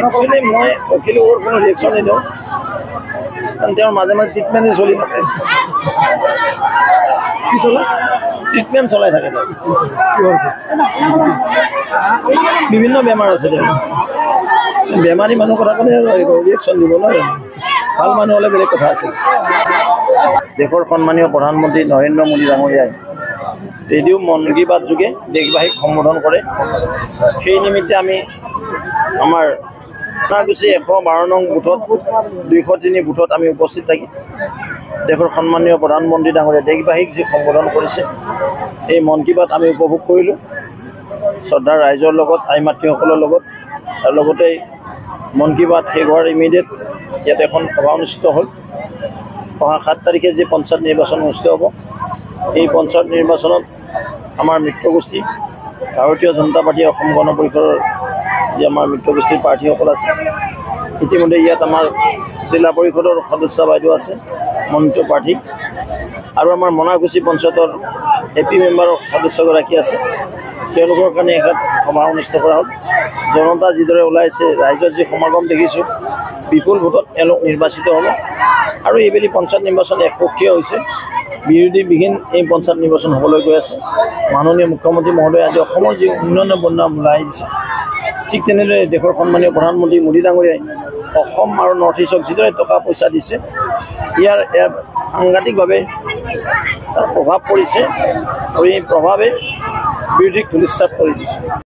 Actually মই অখিলৰ কোনো ৰিয়েকশ্যন নিদিওঁ কাৰণ তেওঁৰ মাজে মাজে ট্ৰিটমেণ্টেই চলি থাকে কি চলে ট্ৰিটমেণ্ট চলাই থাকে বিভিন্ন বেমাৰ আছে তেওঁ বেমাৰী মানুহ কথা ক'লে ৰিয়েকশ্যন দিব নহয় ভাল মানুহ হ'লে বেলেগ কথা আছিল দেশৰ সন্মানীয় প্ৰধানমন্ত্ৰী নৰেন্দ্ৰ মোদী ডাঙৰীয়াই ৰেডিঅ' মন কী বাত যোগে দেশবাসীক সম্বোধন কৰে সেই নিমিত্তে আমি আমাৰ গুচি 112 নং বুথত 203 বুথত আমি উপস্থিত থাকি দেশৰ সন্মানীয় প্ৰধানমন্ত্ৰী ডাঙৰীয়া দেশবাসীক যি সম্বোধন কৰিছে এই মন কী বাত আমি উপভোগ কৰিলোঁ শ্ৰদ্ধাৰ ৰাইজৰ লগত আই মাতৃসকলৰ লগত আৰু লগতে মন কী বাত শেষ হোৱাৰ ইমিডিয়েট ইয়াত এখন সভা অনুষ্ঠিত হ'ল অহা 7 তাৰিখে যি পঞ্চায়ত নিৰ্বাচন অনুষ্ঠিত হ'ব এই পঞ্চায়ত নিৰ্বাচনত আমাৰ মিত্ৰগোষ্ঠী ভাৰতীয় জনতা পাৰ্টি অসম গণ পৰিষদৰ যি আমাৰ মিত্ৰগোষ্ঠীৰ প্ৰাৰ্থীসকল আছে ইতিমধ্যে ইয়াত আমাৰ জিলা পৰিষদৰ সদস্য বাইদেউ আছে মনোনীত প্ৰাৰ্থী আৰু আমাৰ মনাগুচি পঞ্চায়তৰ এপি মেম্বাৰৰ সদস্যগৰাকী আছে তেওঁলোকৰ কাৰণে এখন সভা অনুষ্ঠিত কৰা হ'ল জনতা যিদৰে ওলাইছে ৰাইজৰ যি সমাগম দেখিছোঁ বিপুল ভোটত এওঁলোক নিৰ্বাচিত হ'ব আৰু এইবেলি পঞ্চায়ত নিৰ্বাচন একপক্ষীয় হৈছে বিৰোধীবিহীন এই পঞ্চায়ত নিৰ্বাচন হ'বলৈ গৈ আছে মাননীয় মুখ্যমন্ত্ৰী মহোদয়ে আজি অসমৰ যি উন্নয়নৰ বন্যা ওলাই দিছে ঠিক তেনেদৰে দেশৰ সন্মানীয় প্ৰধানমন্ত্ৰী মোদী ডাঙৰীয়াই অসম আৰু নৰ্থ ইষ্টক যিদৰে টকা পইচা দিছে ইয়াৰ সাংঘাতিকভাৱে তাৰ প্ৰভাৱ পৰিছে আৰু এই প্ৰভাৱে বিৰোধীক ধূলিসাৎ কৰি দিছে।